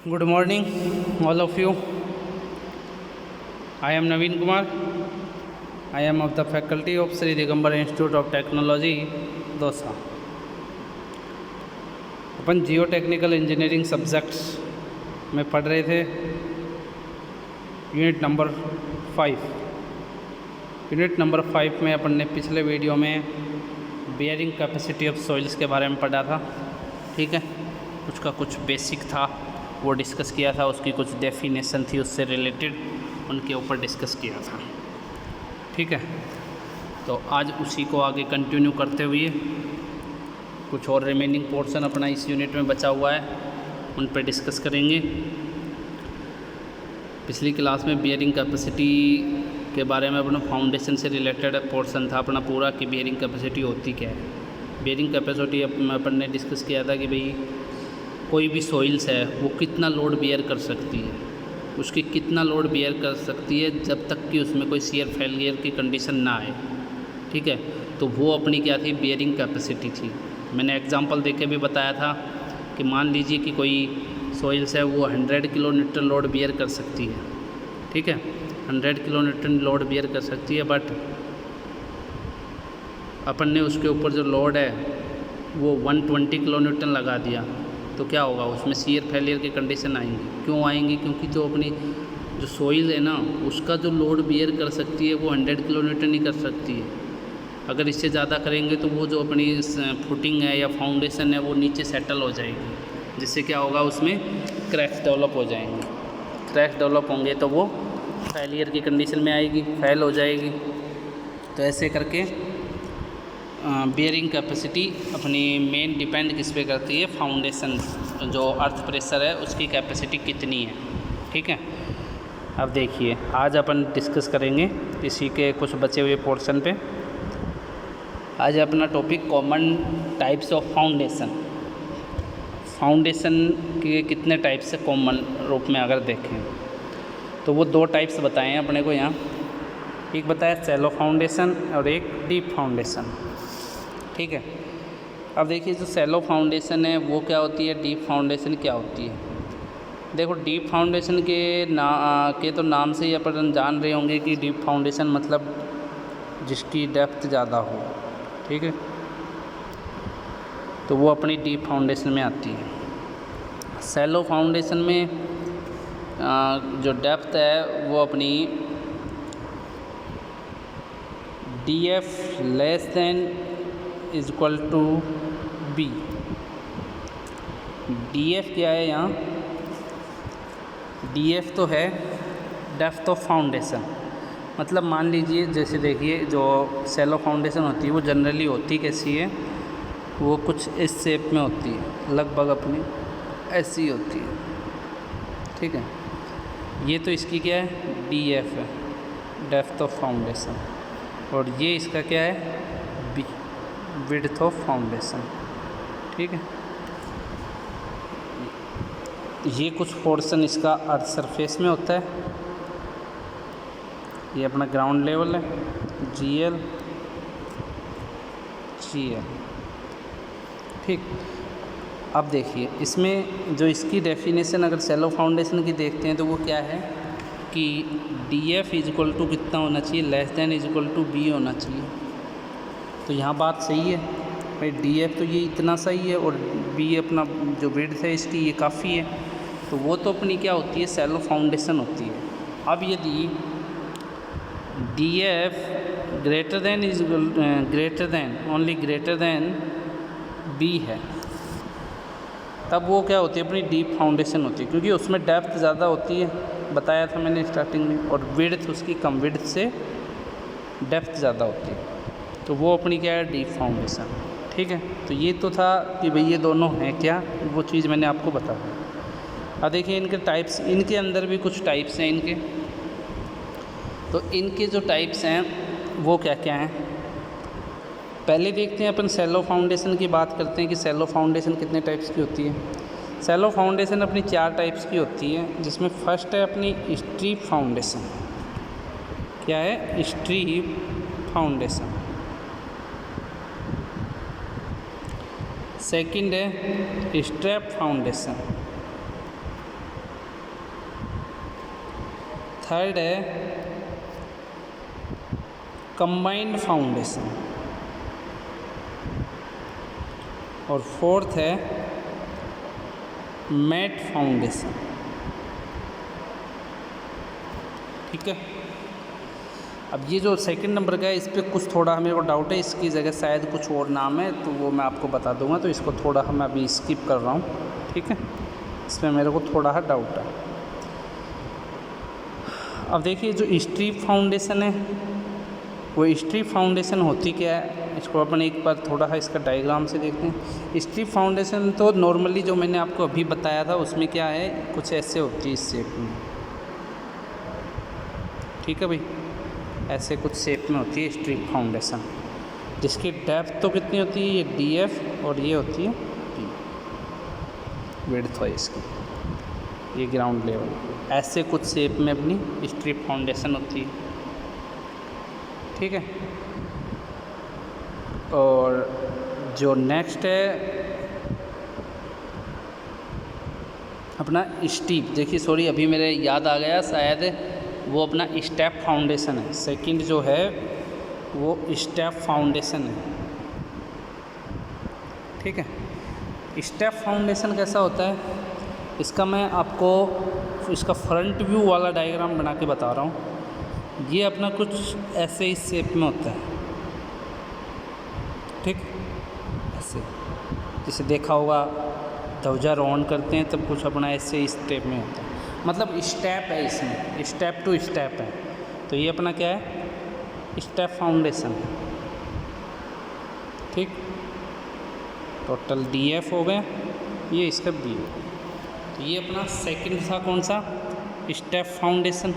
Good morning, all of you. I am Naveen Kumar. I am of the faculty of Sri Digambar Institute of Technology, dosa. Upon Jio technical engineering subjects में पढ़ रहे थे unit number 5. Unit number 5 में अपन ने पिछले video में bearing capacity of soils के बारे में पढ़ा था. ठीक है, उसका कुछ बेसिक था वो डिस्कस किया था, उसकी कुछ डेफिनेशन थी उससे रिलेटेड, उनके ऊपर डिस्कस किया था. ठीक है, तो आज उसी को आगे कंटिन्यू करते हुए कुछ और रिमेनिंग पोर्शन अपना इस यूनिट में बचा हुआ है उन पर डिस्कस करेंगे. पिछली क्लास में बियरिंग कैपेसिटी के बारे में अपना फाउंडेशन से रिलेटेड पोर्शन था अपना पूरा कि बियरिंग कैपेसिटी होती क्या है. बियरिंग कैपेसिटी अपन ने डिस्कस किया था कि भाई कोई भी सॉइल्स है वो कितना लोड बियर कर सकती है, उसकी कितना लोड बियर कर सकती है जब तक कि उसमें कोई शियर फेलियर की कंडीशन ना आए. ठीक है, तो वो अपनी क्या थी, बियरिंग कैपेसिटी थी. मैंने एग्जांपल देके भी बताया था कि मान लीजिए कि कोई सॉइल्स है वो 100 किलो न्यूटन लोड बियर कर सकती है. ठीक है, 100 किलो न्यूटन लोड बियर कर सकती है, बट अपन ने उसके ऊपर जो लोड है वो 120 किलो न्यूटन लगा दिया, तो क्या होगा, उसमें शियर फेलियर की कंडीशन आएंगी. क्यों आएंगी? क्योंकि जो अपनी जो सॉइल है ना उसका जो लोड बियर कर सकती है वो 100 किलो न्यूटन ही कर सकती है. अगर इससे ज़्यादा करेंगे तो वो जो अपनी फुटिंग है या फाउंडेशन है वो नीचे सेटल हो जाएगी, जिससे क्या होगा, उसमें क्रैक्स डेवलप हो जाएंगे. क्रैक्स डेवलप होंगे तो वो फेलियर की कंडीशन में आएगी, फेल हो जाएगी. तो ऐसे करके बियरिंग कैपेसिटी अपनी मेन डिपेंड किस पे करती है, फाउंडेशन जो अर्थ प्रेशर है उसकी कैपेसिटी कितनी है. ठीक है, अब देखिए आज अपन डिस्कस करेंगे इसी के कुछ बचे हुए पोर्शन पे. आज अपना topic common types of foundation. Foundation के कितने टाइप्स है कॉमन रूप में अगर देखें तो वो 2 टाइप्स बताए हैं अपने को यहाँ. एक बताया शैलो फाउंडेशन और एक डीप फाउंडेशन. ठीक है, अब देखिए जो शैलो फाउंडेशन है वो क्या होती है, डीप फाउंडेशन क्या होती है. देखो डीप फाउंडेशन के तो नाम से ही अपन जान रहे होंगे कि डीप फाउंडेशन मतलब जिसकी डेप्थ ज़्यादा हो. ठीक है, तो वो अपनी डीप फाउंडेशन में आती है. शैलो फाउंडेशन में जो डेप्थ है वो अपनी DF less than is equal to B. DF क्या है यहाँ, DF तो है डेप्थ ऑफ फाउंडेशन. मतलब मान लीजिए जैसे देखिए जो शैलो फाउंडेशन होती है वो जनरली होती कैसी है, वो कुछ इस शेप में होती है, लगभग अपनी ऐसी होती है. ठीक है, ये तो इसकी क्या है, DF है, डेप्थ ऑफ फाउंडेशन, और ये इसका क्या है, B, विड्थ ऑफ फाउंडेशन. ठीक है, ये कुछ पोर्शन इसका अर्थ सरफेस में होता है. ये अपना ग्राउंड लेवल है, GL. ठीक, अब देखिए इसमें जो इसकी डेफिनेशन अगर शैलो फाउंडेशन की देखते हैं तो वो क्या है कि DF इज इक्वल टू कितना होना चाहिए, less than is equal to B होना चाहिए. तो यहाँ बात सही है भाई, DF तो ये इतना सही है और B अपना जो विड्थ है इसकी ये काफ़ी है, तो वो तो अपनी क्या होती है, शैलो फाउंडेशन होती है. अब यदि DF ग्रेटर देन B है तब वो क्या होती है, अपनी डीप फाउंडेशन होती है, क्योंकि उसमें डेप्थ ज़्यादा होती है, बताया था मैंने स्टार्टिंग में, और विड्थ उसकी कम, विड्थ से डेप्थ ज़्यादा होती है, तो वो अपनी क्या है, डीप फाउंडेशन. ठीक है, तो ये तो था कि भाई ये दोनों हैं क्या, वो चीज़ मैंने आपको बता दी. अब देखिए इनके टाइप्स, इनके अंदर भी कुछ टाइप्स हैं इनके. तो इनके जो टाइप्स हैं वो क्या क्या हैं, पहले देखते हैं अपन शैलो फाउंडेशन की बात करते हैं कि शैलो फाउंडेशन कितने टाइप्स की होती है. शैलो फाउंडेशन अपनी 4 टाइप्स की होती है, जिसमें फर्स्ट है अपनी स्ट्रीप फाउंडेशन. क्या है, स्ट्रीप फाउंडेशन. सेकंड है स्ट्रैप फाउंडेशन. थर्ड है कंबाइंड फाउंडेशन और फोर्थ है मैट फाउंडेशन। ठीक है। अब ये जो सेकंड नंबर का है इस पर कुछ थोड़ा मेरे को डाउट है, इसकी जगह शायद कुछ और नाम है तो वो मैं आपको बता दूंगा, तो इसको थोड़ा मैं अभी स्किप कर रहा हूँ। ठीक है, इसमें मेरे को थोड़ा सा डाउट है। अब देखिए जो स्ट्रिप फाउंडेशन है वो स्ट्रिप फाउंडेशन होती क्या है, इसको अपन एक बार थोड़ा सा इसका डायग्राम से देखते हैं। स्ट्रिप फाउंडेशन तो नॉर्मली जो मैंने आपको अभी बताया था उसमें क्या है, कुछ ऐसे होती है इस शेप में। ठीक है भाई, ऐसे कुछ शेप में होती है स्ट्रिप फाउंडेशन, जिसकी डेप्थ तो कितनी होती है, ये DF और ये होती है P, विड्थ है इसकी, ये ग्राउंड लेवल। ऐसे कुछ शेप में अपनी स्ट्रिप फाउंडेशन होती है। ठीक है। और जो नेक्स्ट है अपना स्टीप, देखिए सॉरी अभी मेरे याद आ गया, शायद वो अपना स्टेप फाउंडेशन है। सेकंड जो है वो स्टेप फाउंडेशन है। ठीक है। स्टेप फाउंडेशन कैसा होता है, इसका मैं आपको इसका फ्रंट व्यू वाला डायग्राम बना के बता रहा हूँ। ये अपना कुछ ऐसे इस शेप में होता है। ठीक, ऐसे जैसे देखा होगा ध्वजारोहण करते हैं तब कुछ अपना ऐसे इस स्टेप में होता है, मतलब स्टेप है इसमें, स्टेप टू स्टेप है। तो ये अपना क्या है, स्टेप फाउंडेशन। ठीक, टोटल DF हो गया, ये इसका B। तो ये अपना सेकंड था कौन सा, स्टेप फाउंडेशन।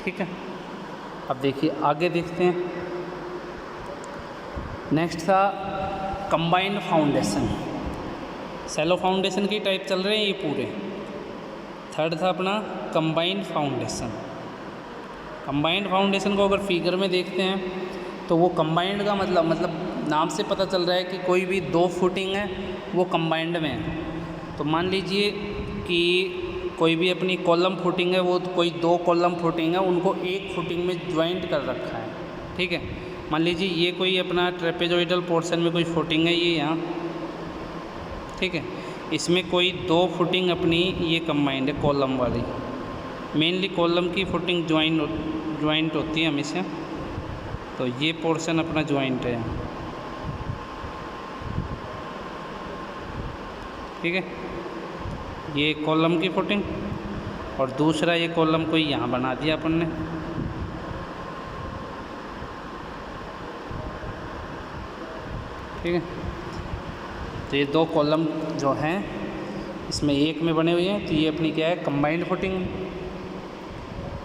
ठीक है। अब देखिए आगे देखते हैं, नेक्स्ट था कंबाइंड फाउंडेशन। सेलो फाउंडेशन के टाइप चल रहे हैं ये पूरे। थर्ड था अपना कंबाइंड फाउंडेशन। कंबाइंड फाउंडेशन को अगर फिगर में देखते हैं तो वो कंबाइंड का मतलब नाम से पता चल रहा है कि कोई भी दो फुटिंग है वो कंबाइंड में है। तो मान लीजिए कि कोई भी अपनी कॉलम फुटिंग है, वो कोई दो कॉलम फुटिंग है, उनको एक फुटिंग में ज्वाइंट कर रखा है। ठीक है। मान लीजिए ये कोई अपना ट्रेपेजॉइडल पोर्शन में कोई फुटिंग है, ये यहाँ। ठीक है। इसमें कोई दो फुटिंग अपनी ये कंबाइंड है कॉलम वाली। मेनली कॉलम की फुटिंग ज्वाइंट होती है हमेशा, तो ये पोर्शन अपना ज्वाइंट है यहाँ। ठीक है, ये कॉलम की फुटिंग और दूसरा ये कॉलम को यहाँ बना दिया अपन ने। ठीक है। तो ये दो कॉलम जो हैं इसमें एक में बने हुए हैं, तो ये अपनी क्या है, कंबाइंड फुटिंग।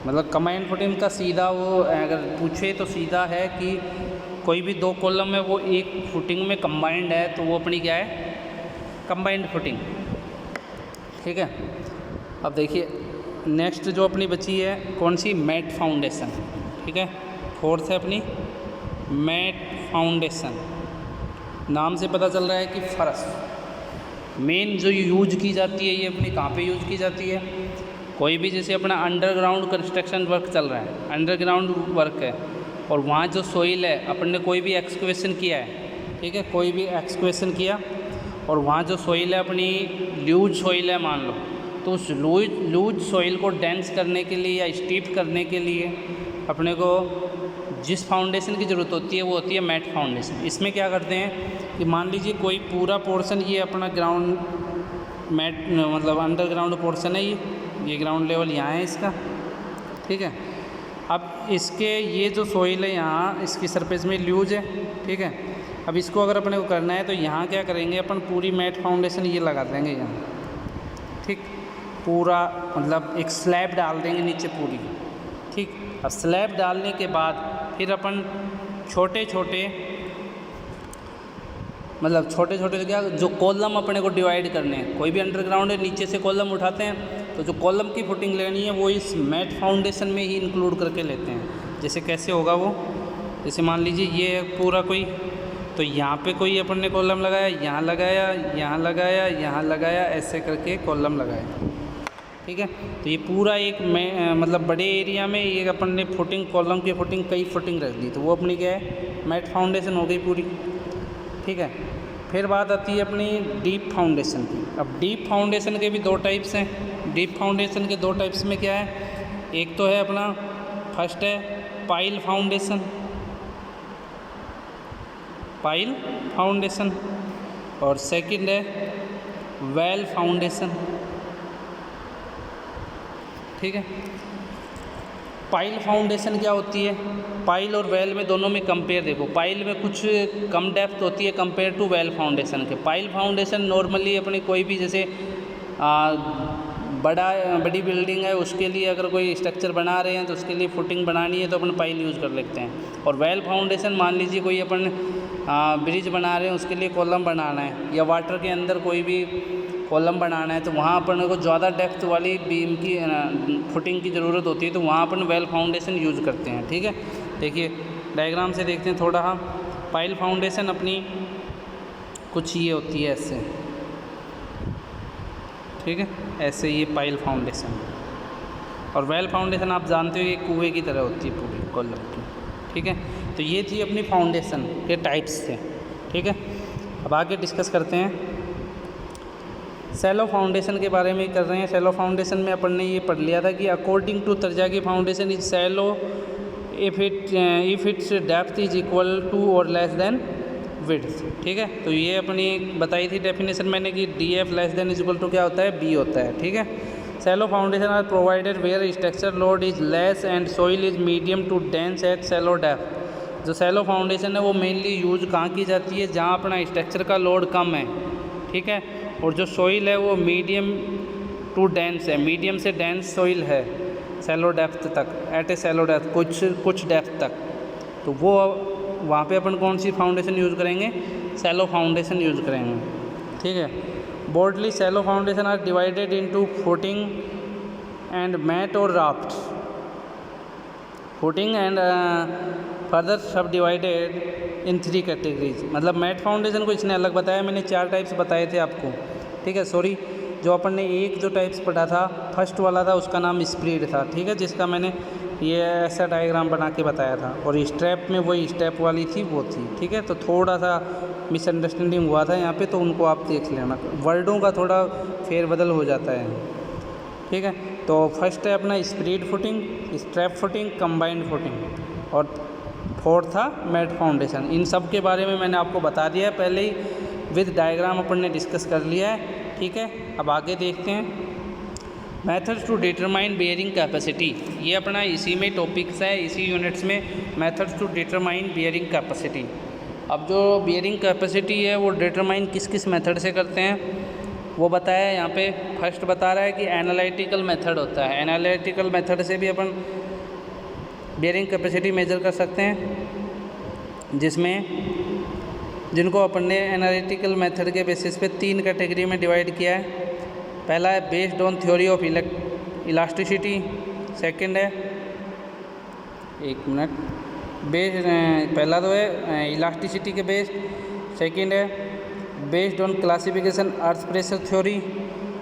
मतलब कंबाइंड फुटिंग का सीधा वो अगर पूछे तो सीधा है कि कोई भी दो कॉलम है वो एक फुटिंग में कंबाइंड है, तो वो अपनी क्या है, कंबाइंड फुटिंग। ठीक है। अब देखिए नेक्स्ट जो अपनी बची है कौन सी, मैट फाउंडेशन। ठीक है। फोर्थ है अपनी मैट फाउंडेशन। नाम से पता चल रहा है कि फर्श मेन जो यूज की जाती है, ये अपनी कहाँ पे यूज की जाती है, कोई भी जैसे अपना अंडरग्राउंड कंस्ट्रक्शन वर्क चल रहा है, अंडरग्राउंड वर्क है, और वहाँ जो सोइल है अपन ने कोई भी एक्सक्वेशन किया है। ठीक है, कोई भी एक्सक्वेशन किया और वहाँ जो सोइल है अपनी लूज सोइल है मान लो, तो उस लूज सोइल को डेंस करने के लिए या स्टीप करने के लिए अपने को जिस फाउंडेशन की ज़रूरत होती है वो होती है मैट फाउंडेशन। इसमें क्या करते हैं कि मान लीजिए कोई पूरा पोर्शन ये अपना ग्राउंड मैट मतलब अंडरग्राउंड पोर्शन है, ये ग्राउंड लेवल यहाँ है इसका। ठीक है। अब इसके ये जो सोइल है यहाँ इसकी सरफेस में लूज है। ठीक है। अब इसको अगर अपने को करना है तो यहाँ क्या करेंगे अपन, पूरी मैट फाउंडेशन ये लगा देंगे यहाँ। ठीक, पूरा मतलब एक स्लैब डाल देंगे नीचे पूरी। ठीक, अब स्लैब डालने के बाद फिर अपन छोटे छोटे क्या, जो कॉलम अपने को डिवाइड करने हैं, कोई भी अंडरग्राउंड है नीचे से कॉलम उठाते हैं, तो जो कॉलम की फुटिंग लेनी है वो इस मैट फाउंडेशन में ही इंक्लूड करके लेते हैं। जैसे कैसे होगा वो, जैसे मान लीजिए ये पूरा कोई, तो यहाँ पे कोई अपन ने कॉलम लगाया, यहाँ लगाया, यहाँ लगाया, यहाँ लगाया, ऐसे करके कॉलम लगाया। ठीक है। तो ये पूरा एक मतलब बड़े एरिया में ये अपन ने फुटिंग, कॉलम की फुटिंग, कई फुटिंग रख दी, तो वो अपनी क्या है, मैट फाउंडेशन हो गई पूरी। ठीक है। फिर बात आती है अपनी डीप फाउंडेशन की। अब डीप फाउंडेशन के भी दो टाइप्स हैं। डीप फाउंडेशन के दो टाइप्स में क्या है, एक तो है अपना, फर्स्ट है पाइल फाउंडेशन, पाइल फाउंडेशन, और सेकंड है वेल फाउंडेशन। ठीक है। पाइल फाउंडेशन क्या होती है, पाइल और वेल में दोनों में कंपेयर देखो, पाइल में कुछ कम डेप्थ होती है कंपेयर टू वेल फाउंडेशन के। पाइल फाउंडेशन नॉर्मली अपनी कोई भी जैसे बड़ी बिल्डिंग है उसके लिए अगर कोई स्ट्रक्चर बना रहे हैं तो उसके लिए फुटिंग बनानी है तो अपन पाइल यूज़ कर लेते हैं। और वेल फाउंडेशन मान लीजिए कोई अपन ब्रिज बना रहे हैं उसके लिए कॉलम बनाना है, या वाटर के अंदर कोई भी कॉलम बनाना है, तो वहाँ अपन को ज़्यादा डेप्थ वाली बीम की फुटिंग की ज़रूरत होती है, तो वहाँ अपन वेल फाउंडेशन यूज़ करते हैं। ठीक है। देखिए डायग्राम से देखते हैं थोड़ा। पाइल फाउंडेशन अपनी कुछ ये होती है ऐसे, ठीक है, ऐसे ये पाइल फाउंडेशन। और वेल फाउंडेशन आप जानते हो ये कुएं की तरह होती है पूरी कॉलम की। ठीक है। तो ये थी अपनी फाउंडेशन के टाइप्स थे। ठीक है। अब आगे डिस्कस करते हैं, सैलो फाउंडेशन के बारे में कर रहे हैं। सैलो फाउंडेशन में अपन ने ये पढ़ लिया था कि according to Terzaghi foundation is shallow if its depth is equal to और लेस देन विड्थ। ठीक है। तो ये अपनी बताई थी डेफिनेशन मैंने कि DF less than is equal to क्या होता है, B होता है। ठीक है। Shallow foundation are provided where structure load is less and soil is medium to dense at shallow depth. जो सैलो फाउंडेशन है वो मेनली यूज कहाँ की जाती है, जहाँ अपना स्ट्रक्चर का लोड कम है। ठीक है। और जो सोइल है वो मीडियम टू डेंस है, मीडियम से डेंस सोइल है सैलो डेप्थ तक, एट ए सैलो डेप्थ, कुछ डेप्थ तक। तो वो वहाँ पे अपन कौन सी फाउंडेशन यूज़ करेंगे, सैलो फाउंडेशन यूज़ करेंगे। ठीक है। Broadly shallow foundation are divided into footing and mat और raft. Footing and further subdivided in 3 categories. मतलब मैट फाउंडेशन को इसने अलग बताया, मैंने 4 टाइप्स बताए थे आपको। ठीक है। सॉरी, जो अपन ने एक जो टाइप्स पढ़ा था फर्स्ट वाला था उसका नाम स्प्रेड था। ठीक है। जिसका मैंने ये ऐसा डायग्राम बना के बताया था, और स्टेप में वही स्टेप वाली थी वो थी। ठीक है। तो थोड़ा सा मिसअंडरस्टैंडिंग हुआ था यहाँ पे, तो उनको आप देख लेना, वर्डों का थोड़ा फेरबदल हो जाता है। ठीक है। तो फर्स्ट है अपना spread footing, strap footing, combined footing, और फोर्थ था मैट फाउंडेशन। इन सब के बारे में मैंने आपको बता दिया है पहले ही, विद डायग्राम अपन ने डिस्कस कर लिया है। ठीक है। अब आगे देखते हैं methods to determine bearing capacity. ये अपना इसी में टॉपिक्स है, इसी यूनिट्स में, methods to determine bearing capacity. अब जो बेयरिंग कैपेसिटी है वो डिटरमाइन किस किस मेथड से करते हैं वो बताया है यहाँ पे। फर्स्ट बता रहा है कि एनालिटिकल मेथड होता है। एनालिटिकल मेथड से भी अपन बेयरिंग कैपेसिटी मेजर कर सकते हैं, जिनको अपन ने एनालिटिकल मेथड के बेसिस पे 3 कैटेगरी में डिवाइड किया है। पहला है based on theory of elasticity, second है, एक मिनट, पहला तो है इलास्टिसिटी के बेस्ड, सेकंड है based on classification earth pressure theory,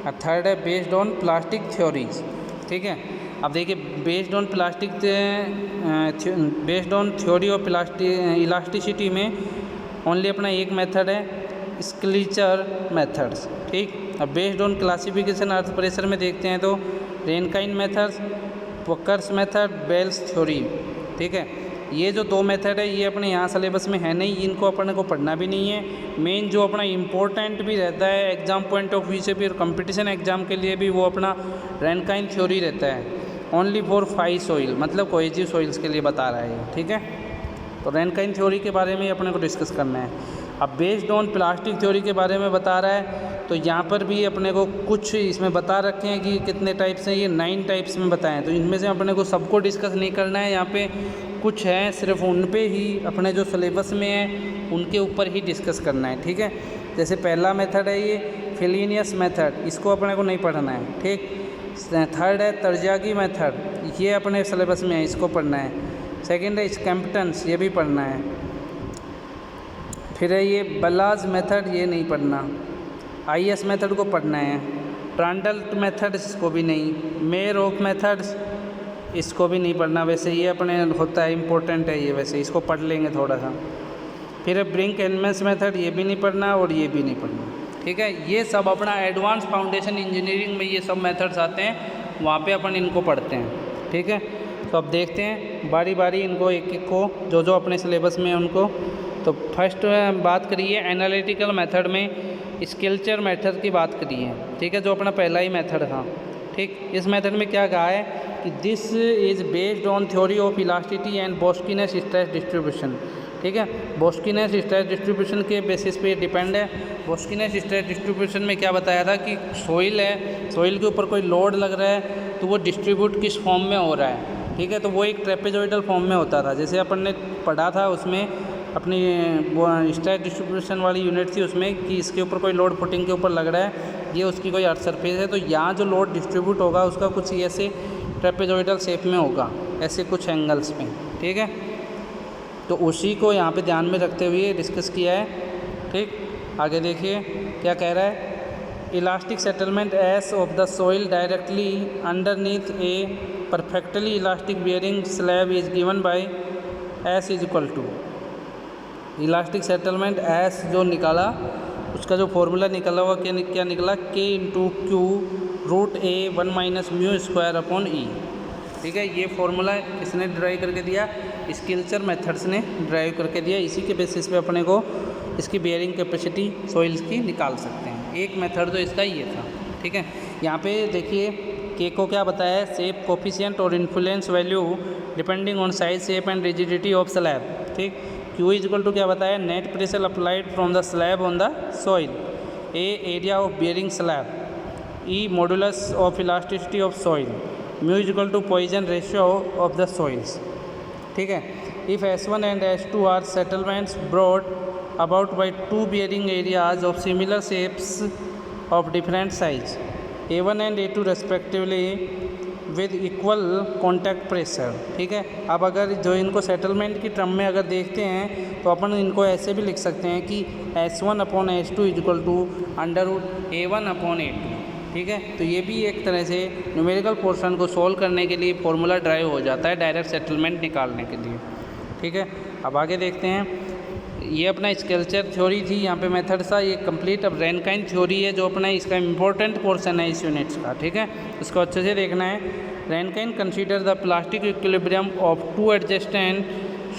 और थर्ड है बेस्ड ऑन प्लास्टिक थ्योरीज। ठीक है। अब देखिए based on theory of elasticity में ओनली अपना एक मेथड है स्क्लीचर मेथड्स। ठीक। अब based on classification earth pressure में देखते हैं तो रेनकाइन मेथड्स, पोकर्स मेथड, बेल्स थ्योरी। ठीक है। ये जो 2 मेथड है ये अपने यहाँ सिलेबस में है नहीं, इनको अपन को पढ़ना भी नहीं है। मेन जो अपना इम्पोर्टेंट भी रहता है एग्जाम पॉइंट ऑफ व्यू से भी और कंपटीशन एग्जाम के लिए भी, वो अपना रेनकाइन थ्योरी रहता है। ओनली फॉर 5 सॉइल, मतलब कोहेसिव सॉइल्स के लिए बता रहा है। ठीक है। तो रेनकाइन थ्योरी के बारे में अपने को डिस्कस करना है। अब बेस्ड ऑन प्लास्टिक थ्योरी के बारे में बता रहा है, तो यहाँ पर भी अपने को कुछ इसमें बता रखे हैं कि कितने टाइप्स हैं, ये 9 टाइप्स में बताएं। तो इनमें से अपने को सबको डिस्कस नहीं करना है, यहाँ पे कुछ हैं सिर्फ उन पे ही अपने जो सिलेबस में है उनके ऊपर ही डिस्कस करना है। ठीक है। जैसे पहला मेथड है ये फिलिनियस मेथड, इसको अपने को नहीं पढ़ना है। ठीक। थर्ड है तरजागी मेथड, ये अपने सिलेबस में है, इसको पढ़ना है। सेकंड है स्कैम्पटन्स, ये भी पढ़ना है। फिर है ये बलाज मेथड, ये नहीं पढ़ना। IS मेथड को पढ़ना है। प्रांडल्ट मेथड्स इसको भी नहीं, मेयर-ओक मेथड्स इसको भी नहीं पढ़ना, वैसे ये अपने होता है इम्पोर्टेंट है ये, वैसे इसको पढ़ लेंगे थोड़ा सा। फिर ब्रिंक-एडम्स मेथड ये भी नहीं पढ़ना और ये भी नहीं पढ़ना, ठीक है। ये सब अपना एडवांस फाउंडेशन इंजीनियरिंग में ये सब मेथड्स आते हैं, वहाँ पे अपन इनको पढ़ते हैं, ठीक है। तो अब देखते हैं बारी बारी इनको एक एक को, जो जो अपने सिलेबस में है उनको। तो फर्स्ट बात करिए एनालिटिकल मेथड में स्कल्पचर मेथड की बात करिए, ठीक है, जो अपना पहला ही मेथड था, ठीक। इस मेथड में क्या कहा है कि this is based on theory of elasticity and Boussinesq stress distribution, ठीक है। बोस्कीनेस स्ट्रेस डिस्ट्रीब्यूशन के बेसिस पे डिपेंड है। बोस्कीनेस स्ट्रेस डिस्ट्रीब्यूशन में क्या बताया था कि सॉइल है, सॉइल के ऊपर कोई लोड लग रहा है तो वो डिस्ट्रीब्यूट किस फॉर्म में हो रहा है, ठीक है। तो वो एक ट्रेपेजॉइडल फॉर्म में होता था, जैसे अपन ने पढ़ा था उसमें अपनी स्ट्रेस डिस्ट्रीब्यूशन वाली यूनिट थी उसमें कि इसके ऊपर कोई लोड फुटिंग के ऊपर लग रहा है, ये उसकी कोई अर्थ सरफेस है, तो यहाँ जो लोड डिस्ट्रीब्यूट होगा उसका कुछ ऐसे ट्रेपेजॉइडल शेप में होगा, ऐसे कुछ एंगल्स में, ठीक है। तो उसी को यहाँ पे ध्यान में रखते हुए डिस्कस किया है, ठीक। आगे देखिए क्या कह रहा है, elastic settlement S of the soil directly underneath a perfectly elastic bearing slab is given by S is equal to elastic settlement S जो निकाला उसका जो फॉर्मूला निकला हुआ क्या निकला, के इंटू क्यू रूट ए 1 माइनस म्यू स्क्वायर अपॉन ई, ठीक है। ये फॉर्मूला किसने ड्राइव करके दिया, स्कल्पचर मेथड्स ने ड्राइव करके दिया। इसी के बेसिस पे अपने को इसकी बेयरिंग कैपेसिटी सॉइल्स की निकाल सकते हैं। एक मेथड तो इसका ये था, ठीक है। यहाँ पे देखिए के को क्या बताया है, शेप कोफिशिएंट और influence value depending on size shape and rigidity of slab, ठीक। क्यू इज इक्वल टू क्या बताया, net pressure applied from the slab on the soil, A area of bearing slab, E modulus of elasticity of soil, mu is equal to Poisson ratio of the soils, ठीक है। If S1 and S2 are settlements brought about by two bearing areas of similar shapes of different size A1 and A2 respectively with equal contact pressure, ठीक है। अब अगर जो इनको settlement की term में अगर देखते हैं तो अपन इनको ऐसे भी लिख सकते हैं कि S1 upon S2 is equal to under root A1 upon A2, ठीक है। तो ये भी एक तरह से न्यूमेरिकल पोर्शन को सोल्व करने के लिए फॉर्मूला ड्राइव हो जाता है डायरेक्ट सेटलमेंट निकालने के लिए, ठीक है। अब आगे देखते हैं, ये अपना स्कल्पचर थ्योरी थी, यहाँ पे मेथड था ये कंप्लीट। अब रैनकाइन थ्योरी है जो अपना इसका इम्पोर्टेंट पोर्शन है इस यूनिट्स का, ठीक है। इसको अच्छे से देखना है। Rankine consider the plastic equilibrium of two adjacent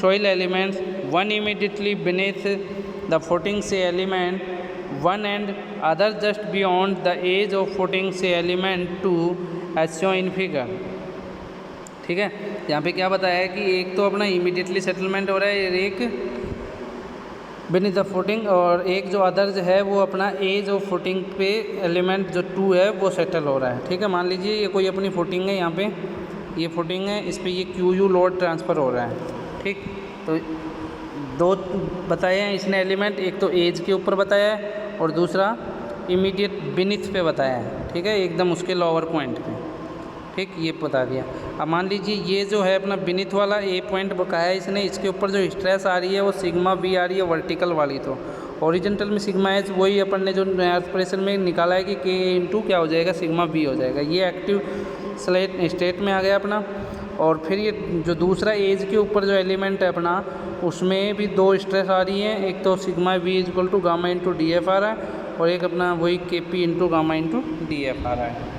soil elements, one immediately beneath the footing से element, one and other just beyond the edge of footing से element two as show in figure, ठीक है। यहाँ पे क्या बताया है कि एक तो अपना इमीडिएटली सेटलमेंट हो रहा है, एक बीनीथ द फुटिंग, और एक जो अदर जो है वो अपना एज ऑफ फुटिंग पे एलिमेंट जो 2 है वो सेटल हो रहा है, ठीक है। मान लीजिए ये कोई अपनी फुटिंग है, यहाँ पे ये फुटिंग है, इस पर ये QU लोड ट्रांसफ़र हो रहा है, ठीक। तो दो बताए हैं इसने एलिमेंट, एक तो एज के ऊपर बताया है और दूसरा इमीडिएट बीनीथ पे बताया है, ठीक है, एकदम उसके लोअर पॉइंट पे, ठीक, ये बता दिया। अब मान लीजिए ये जो है अपना बीनीथ वाला ए पॉइंट बताया है इसने, इसके ऊपर जो स्ट्रेस आ रही है वो सिग्मा V आ रही है वर्टिकल वाली, तो ओरिजेंटल में सिग्मा H वही अपन ने जो अर्थ प्रेशर में निकाला है कि K इंटू क्या हो जाएगा, सिग्मा V हो जाएगा। ये एक्टिव स्टेट में आ गया अपना। और फिर ये जो दूसरा एज के ऊपर जो एलिमेंट है अपना, उसमें भी 2 स्ट्रेस आ रही हैं, एक तो sigma V is equal to gamma into DF आ रहा है और एक अपना वही KP into gamma into DF आ रहा है,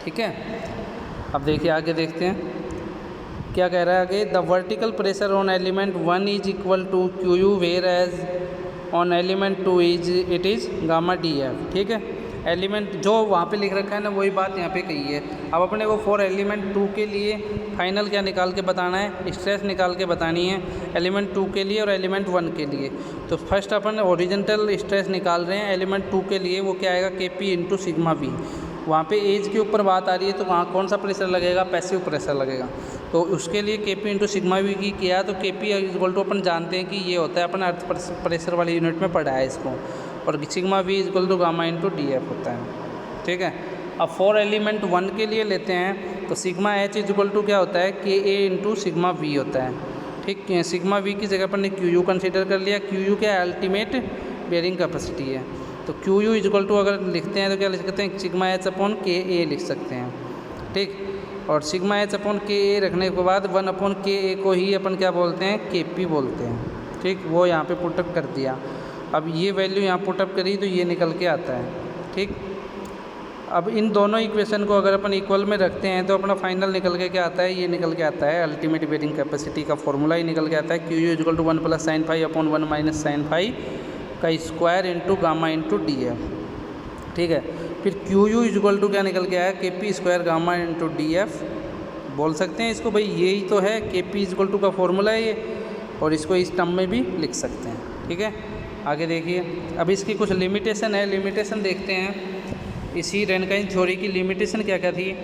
ठीक है। अब देखिए आगे देखते हैं क्या कह रहा है आगे, the vertical pressure on element 1 is equal to QU whereas on element 2 it is gamma DF, ठीक है। एलिमेंट जो वहाँ पे लिख रखा है ना वही बात यहाँ पे कही है। अब अपने को फॉर एलिमेंट 2 के लिए फाइनल क्या निकाल के बताना है, स्ट्रेस निकाल के बतानी है एलिमेंट 2 के लिए और एलिमेंट 1 के लिए। तो फर्स्ट अपन ओरिजिनल स्ट्रेस निकाल रहे हैं एलिमेंट 2 के लिए, वो क्या आएगा KP इंटू सिग्मा V। वहाँ पे एज के ऊपर बात आ रही है तो वहाँ कौन सा प्रेशर लगेगा, पैसिव प्रेशर लगेगा। तो उसके लिए KP इंटू सिग्मा V की किया, तो KP इक्वल टू अपन जानते हैं कि ये होता है अपन अर्थ प्रेशर वाली यूनिट में पढ़ा है इसको, और sigma V equal to gamma into DF होता है, ठीक है। अब फॉर एलिमेंट 1 के लिए लेते हैं तो सिग्मा H इक्वल टू क्या होता है, KA इंटू सिग्मा V होता है, ठीक। सिग्मा V की जगह पर ने QU कंसिडर कर लिया। QU क्या अल्टीमेट बेयरिंग कैपेसिटी है। तो क्यू यू इजक्वल टू अगर लिखते हैं तो क्या लिख सकते हैं, सिग्मा एच अपॉन के ए लिख सकते हैं, ठीक। और सिग्मा एच अपॉन के ए रखने के बाद 1 अपॉन के ए को ही अपन क्या बोलते हैं, के पी बोलते हैं, ठीक। वो यहाँ पे पुटअप कर दिया। अब ये वैल्यू यहाँ पुटअप करी तो ये निकल के आता है, ठीक। अब इन दोनों इक्वेशन को अगर अपन इक्वल में रखते हैं तो अपना फाइनल निकल के क्या आता है, ये निकल के आता है अल्टीमेट बेयरिंग कैपेसिटी का फॉर्मूला ही निकल के आता है, Q U is equal to 1 + sin phi upon 1 - sin phi का square into gamma into D F, ठीक है। फिर क्यू यू इजक्वल टू क्या निकल के आया, के P square gamma into D F बोल सकते हैं इसको, भाई यही तो है के पी इजक्वल टू का फॉर्मूला है ये, और इसको इस टर्म में भी लिख सकते हैं, ठीक है। आगे देखिए, अब इसकी कुछ लिमिटेशन है, लिमिटेशन देखते हैं। इसी रेनकाइन थ्योरी की लिमिटेशन क्या क्या थी,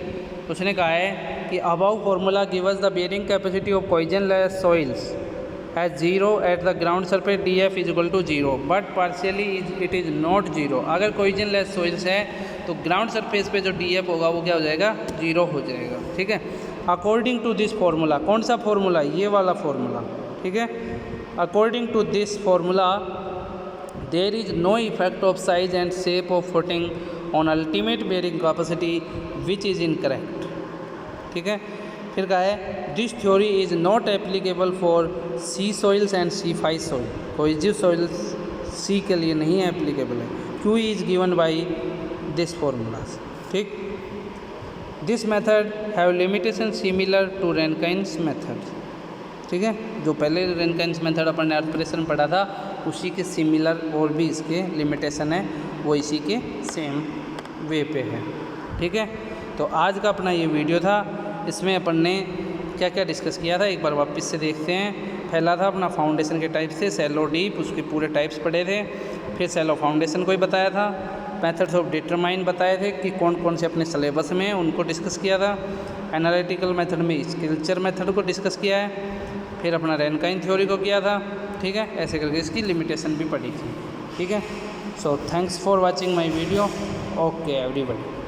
उसने कहा है कि above formula give us the bearing capacity of cohesionless soils as 0 at the ground surface D F equal to 0 but partially it is not 0। अगर पॉइजनलेस सॉइल्स है तो ग्राउंड सरफेस पे जो डी एफ होगा वो क्या हो जाएगा, 0 हो जाएगा, ठीक है। अकॉर्डिंग टू दिस फॉर्मूला, कौन सा फॉर्मूला, ये वाला फॉर्मूला, ठीक है। According to this formula there is no effect of size and shape of footing on ultimate bearing capacity which is incorrect, ठीक है। फिर कहा है this theory is not applicable for C soils and C phi soil, cohesive soils C के लिए नहीं applicable है, Q is given by this formulas, ठीक। This method have limitation similar to Rankine's method, ठीक है। जो पहले रेनकाइंस मेथड अपन ने अर्थ प्रेशर में पढ़ा था उसी के सिमिलर और भी इसके लिमिटेशन है, वो इसी के सेम वे पे है, ठीक है। तो आज का अपना ये वीडियो था, इसमें अपन ने क्या क्या डिस्कस किया था एक बार वापस से देखते हैं। पहला था अपना फाउंडेशन के टाइप से, सैलो डीप, उसके पूरे टाइप्स पढ़े थे। फिर सैलो फाउंडेशन को ही बताया था, मेथड्स ऑफ डिटरमाइन बताए थे कि कौन कौन से अपने सिलेबस में हैं, उनको डिस्कस किया था। एनालिटिकल मेथड में स्किल्चर मेथड को डिस्कस किया है, फिर अपना रेनकाइन थ्योरी को किया था, ठीक है। ऐसे करके इसकी लिमिटेशन भी पढ़ी थी, ठीक है। So thanks for watching my video, okay everybody.